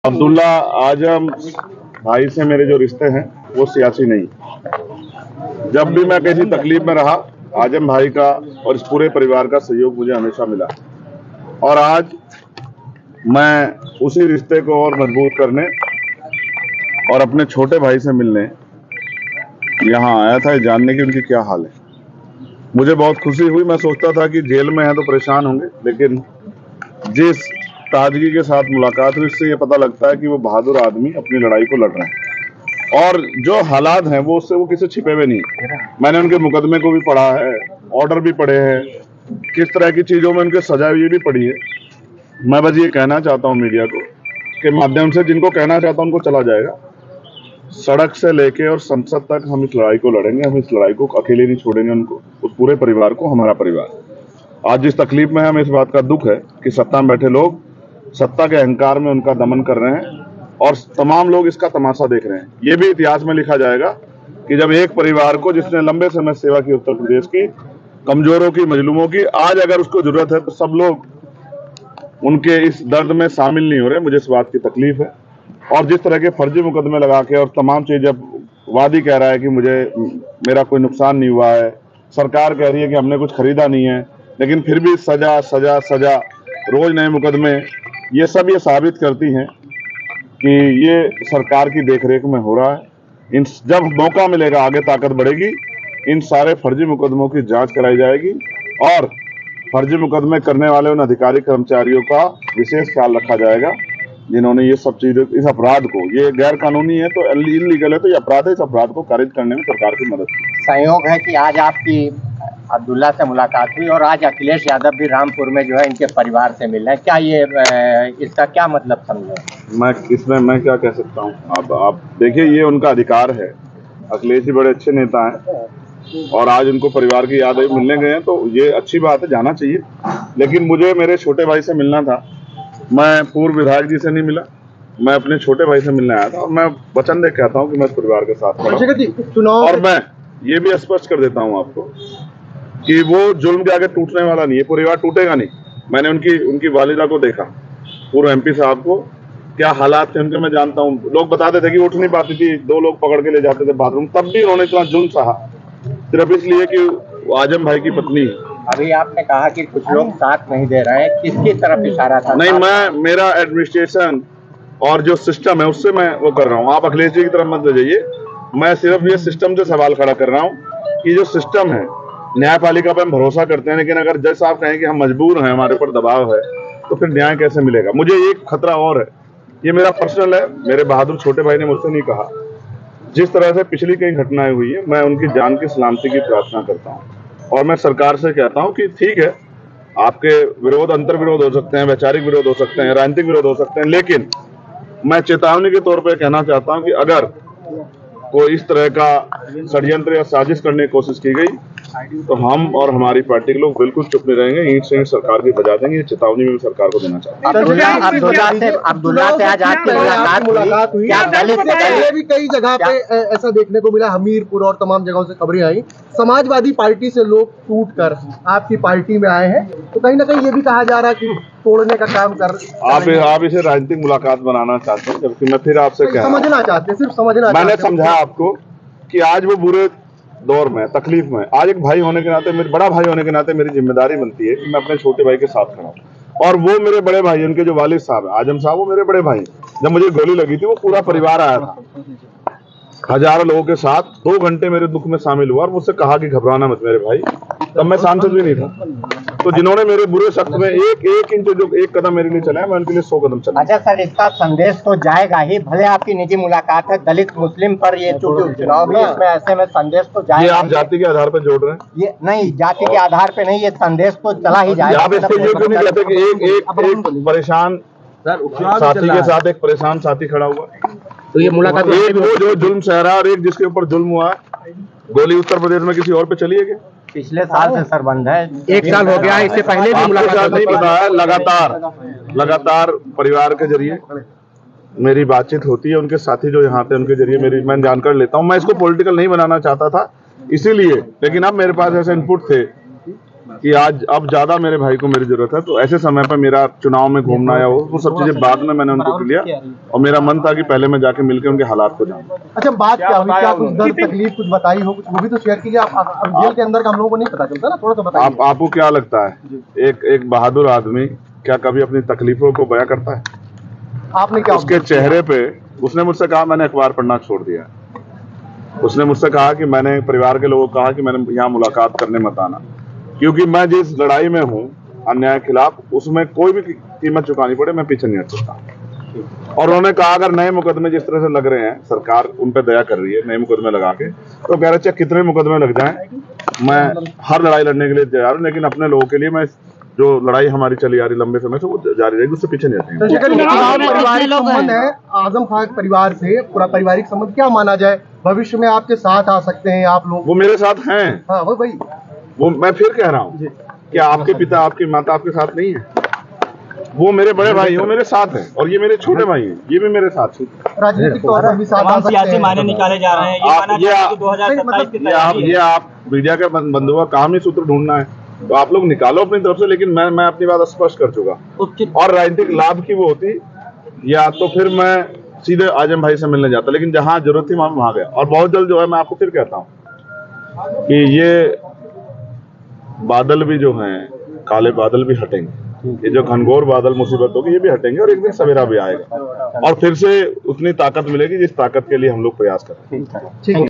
अब्दुल्ला आजम भाई से मेरे जो रिश्ते हैं वो सियासी नहीं। जब भी मैं किसी तकलीफ में रहा, आजम भाई का और इस पूरे परिवार का सहयोग मुझे हमेशा मिला और आज मैं उसी रिश्ते को और मजबूत करने और अपने छोटे भाई से मिलने यहाँ आया था, जानने की उनकी क्या हाल है। मुझे बहुत खुशी हुई। मैं सोचता था कि जेल में है तो परेशान होंगे, लेकिन जिस ताजगी के साथ मुलाकात हुई इससे ये पता लगता है कि वो बहादुर आदमी अपनी लड़ाई को लड़ रहे हैं और जो हालात हैं वो उससे वो किसी छिपे हुए नहीं। मैंने उनके मुकदमे को भी पढ़ा है, ऑर्डर भी पढ़े हैं, किस तरह की चीजों में उनके सजा हुई भी पढ़ी है। मैं बस ये कहना चाहता हूँ मीडिया को के माध्यम से, जिनको कहना चाहता हूँ उनको चला जाएगा। सड़क से लेके और संसद तक हम इस लड़ाई को लड़ेंगे। हम इस लड़ाई को अकेले नहीं छोड़ेंगे, उनको, उस पूरे परिवार को, हमारा परिवार। आज जिस तकलीफ में है हमें इस बात का दुख है कि सत्ता में बैठे लोग सत्ता के अहंकार में उनका दमन कर रहे हैं और तमाम लोग इसका तमाशा देख रहे हैं। ये भी इतिहास में लिखा जाएगा कि जब एक परिवार को, जिसने लंबे समय सेवा की उत्तर प्रदेश की, कमजोरों की, मजलूमों की, आज अगर उसको जरूरत है तो सब लोग उनके इस दर्द में शामिल नहीं हो रहे। मुझे इस बात की तकलीफ है। और जिस तरह के फर्जी मुकदमे लगा के और तमाम चीज, जब वादी कह रहा है कि मेरा कोई नुकसान नहीं हुआ है, सरकार कह रही है कि हमने कुछ खरीदा नहीं है, लेकिन फिर भी सजा सजा सजा, रोज नए मुकदमे, ये सब ये साबित करती हैं कि ये सरकार की देखरेख में हो रहा है। जब मौका मिलेगा, आगे ताकत बढ़ेगी, इन सारे फर्जी मुकदमों की जांच कराई जाएगी और फर्जी मुकदमे करने वाले उन अधिकारी कर्मचारियों का विशेष ख्याल रखा जाएगा जिन्होंने ये सब चीजें, इस अपराध को, ये गैर कानूनी है तो इलीगल है तो ये अपराध है, इस अपराध को खारिज करने में सरकार की मदद की। संयोग है कि आज आपकी अब्दुल्ला से मुलाकात हुई और आज अखिलेश यादव भी रामपुर में जो है इनके परिवार से मिल रहे हैं। क्या ये इसका क्या मतलब समझे? मैं क्या कह सकता हूँ? आप देखिए, ये उनका अधिकार है। अखिलेश जी बड़े अच्छे नेता हैं और आज उनको परिवार की याद मिलने गए हैं तो ये अच्छी बात है, जाना चाहिए। लेकिन मुझे मेरे छोटे भाई से मिलना था। मैं पूर्व विधायक जी से नहीं मिला, मैं अपने छोटे भाई से मिलने आया था और मैं वचन दे कहता हूँ कि मैं परिवार के साथ खड़ा हूं। और मैं ये भी स्पष्ट कर देता हूँ आपको कि वो जुल्म के आगे टूटने वाला नहीं है, परिवार टूटेगा नहीं। मैंने उनकी वालिदा को देखा, पूर्व एमपी साहब को, क्या हालात थे उनके मैं जानता हूँ। लोग बताते थे कि उठ नहीं पाती थी, 2 लोग पकड़ के ले जाते थे बाथरूम, तब भी उन्होंने इतना जुल्म सहा, सिर्फ इसलिए कि आजम भाई की पत्नी है। अभी आपने कहा कि कुछ लोग साथ नहीं दे रहे हैं, किसकी तरफ इशारा था? नहीं, मेरा एडमिनिस्ट्रेशन और जो सिस्टम है उससे मैं वो कर रहा हूँ। आप अखिलेश जी की तरफ मत ले जाइए। मैं सिर्फ ये सिस्टम से सवाल खड़ा कर रहा हूँ कि जो सिस्टम है, न्यायपालिका पर हम भरोसा करते हैं, लेकिन अगर जज साहब कहें कि हम मजबूर हैं, हमारे ऊपर दबाव है, तो फिर न्याय कैसे मिलेगा? मुझे एक खतरा और है, ये मेरा पर्सनल है, मेरे बहादुर छोटे भाई ने मुझसे नहीं कहा। जिस तरह से पिछली कई घटनाएं हुई है, मैं उनकी जान की सलामती की प्रार्थना करता हूँ और मैं सरकार से कहता हूँ कि ठीक है, आपके विरोध, अंतर विरोध हो सकते हैं, वैचारिक विरोध हो सकते हैं, राजनीतिक विरोध हो सकते हैं, लेकिन मैं चेतावनी के तौर पर कहना चाहता हूँ कि अगर कोई इस तरह का षड्यंत्र या साजिश करने की कोशिश की गई तो हम और हमारी पार्टी के लोग बिल्कुल चुप नहीं रहेंगे, ईंट से ईंट सरकार की बजा देंगे। ये चेतावनी में सरकार को देना चाहता हूँ। अब्दुल्ला से आज आपकी मुलाकात हुई। पहले भी कई जगह पे ऐसा देखने को मिला, हमीरपुर और तमाम जगहों से खबरें आई, समाजवादी पार्टी से लोग टूटकर आपकी पार्टी में आए हैं, तो कहीं ना कहीं ये भी कहा जा रहा है कि तोड़ने का काम कर आप इसे राजनीतिक मुलाकात बनाना चाहते हैं, जबकि मैं फिर आपसे समझना चाहते हैं, सिर्फ समझना। मैंने समझाया आपको कि आज वो बुरे दौर में, तकलीफ में, आज एक भाई होने के नाते, मेरे बड़ा भाई होने के नाते मेरी जिम्मेदारी बनती है कि मैं अपने छोटे भाई के साथ खड़ा हूं। और वो मेरे बड़े भाई, उनके जो वालिद साहब आजम साहब, वो मेरे बड़े भाई। जब मुझे गोली लगी थी वो पूरा परिवार आया था, हजारों लोगों के साथ 2 घंटे मेरे दुख में शामिल हुआ और मुझसे कहा कि घबराना मत मेरे भाई। तब मैं सांसद भी नहीं था। तो जिन्होंने मेरे बुरे सख्त में एक इंच जो एक कदम मेरे लिए चला है, मैं उनके लिए 100 कदम चला। अच्छा सर, इसका संदेश तो जाएगा ही, भले आपकी निजी मुलाकात है दलित मुस्लिम पर, ये चूंकि चुनाव भी, इसमें ऐसे में संदेश तो जाएगा। ये आप जाति के आधार पर जोड़ रहे हैं? ये नहीं, जाति के आधार पे नहीं, ये संदेश तो चला ही जाएगा। आप इससे ये क्यों नहीं कहते कि एक परेशान साथी के साथ एक परेशान साथी खड़ा हुआ? तो ये मुलाकात, एक वो जो जुल्म सह रहा है और एक जिसके ऊपर जुल्म हुआ है। गोली उत्तर प्रदेश में किसी और पे चली है क्या? पिछले साल से सर बंद है, 1 साल हो गया, इससे पहले भी मुलाकात नहीं पता है। लगातार परिवार के जरिए मेरी बातचीत होती है, उनके साथी जो यहाँ थे उनके जरिए मैं जानकारी लेता हूँ। मैं इसको पॉलिटिकल नहीं बनाना चाहता था इसीलिए, लेकिन अब मेरे पास ऐसे इनपुट थे कि आज अब ज्यादा मेरे भाई को मेरी जरूरत है, तो ऐसे समय पर मेरा चुनाव में घूमना या वो सब चीजें बाद में मैंने उनको लिया, और मेरा मन था कि पहले मैं जाके मिलकर उनके हालात को जानूं। अच्छा, बात क्या हुई? क्या कुछ दर्द तकलीफ कुछ बताई हो? कुछ वो भी तो शेयर कीजिए। आप जेल के अंदर का हम लोगों को नहीं पता चलता ना, थोड़ा सा बताइए। आपको क्या लगता है एक बहादुर आदमी क्या कभी अपनी तकलीफों को बयां करता है? आपने क्या उसके चेहरे पे, उसने मुझसे कहा मैंने अखबार पढ़ना छोड़ दिया, उसने मुझसे कहा कि मैंने परिवार के लोगों को कहा कि मैंने यहाँ मुलाकात करने मत आना, क्योंकि मैं जिस लड़ाई में हूँ अन्याय के खिलाफ, उसमें कोई भी कीमत चुकानी पड़े मैं पीछे नहीं हट सकता। और उन्होंने कहा अगर नए मुकदमे जिस तरह से लग रहे हैं, सरकार उन पे दया कर रही है नए मुकदमे लगा के, तो कह रहे चाहे कितने मुकदमे लग जाएं, मैं हर लड़ाई लड़ने के लिए तैयार हूँ, लेकिन अपने लोगों के लिए मैं जो लड़ाई हमारी चली आ रही लंबे समय से वो जारी रहेगी, उससे पीछे नहीं हटेंगे। पारिवारिक संबंध है आजम खान परिवार से, पूरा पारिवारिक संबंध क्या माना जाए? भविष्य में आपके साथ आ सकते हैं आप लोग? वो मेरे साथ हैं। हाँ वो भाई, वो मैं फिर कह रहा हूँ कि आपके पिता आपकी माता आपके साथ नहीं है, वो मेरे बड़े भाई हैं, वो मेरे साथ हैं, और ये मेरे छोटे भाई हैं, ये भी मेरे साथ हैं। राजनीतिक तौर पर भी साथ आ सकते हैं। मायने निकाले जा रहे हैं, ये माना जा रहा है कि 2027 की तैयारी है। ये आप मीडिया के बंधुओं का काम ही सूत्र ढूंढना है, तो आप लोग निकालो अपनी तरफ से, लेकिन मैं अपनी बात स्पष्ट कर चुका। और राजनीतिक लाभ की वो होती, या तो फिर मैं सीधे आजम भाई से मिलने जाता, लेकिन जहां जरूरत थी वहां गया। और बहुत जल्द जो है, मैं आपको फिर कहता हूं कि ये बादल भी जो हैं, काले बादल भी हटेंगे, ये जो घनघोर बादल मुसीबत होगी ये भी हटेंगे, और एक दिन सवेरा भी आएगा, और फिर से उतनी ताकत मिलेगी जिस ताकत के लिए हम लोग प्रयास कर रहे हैं। ठीक है।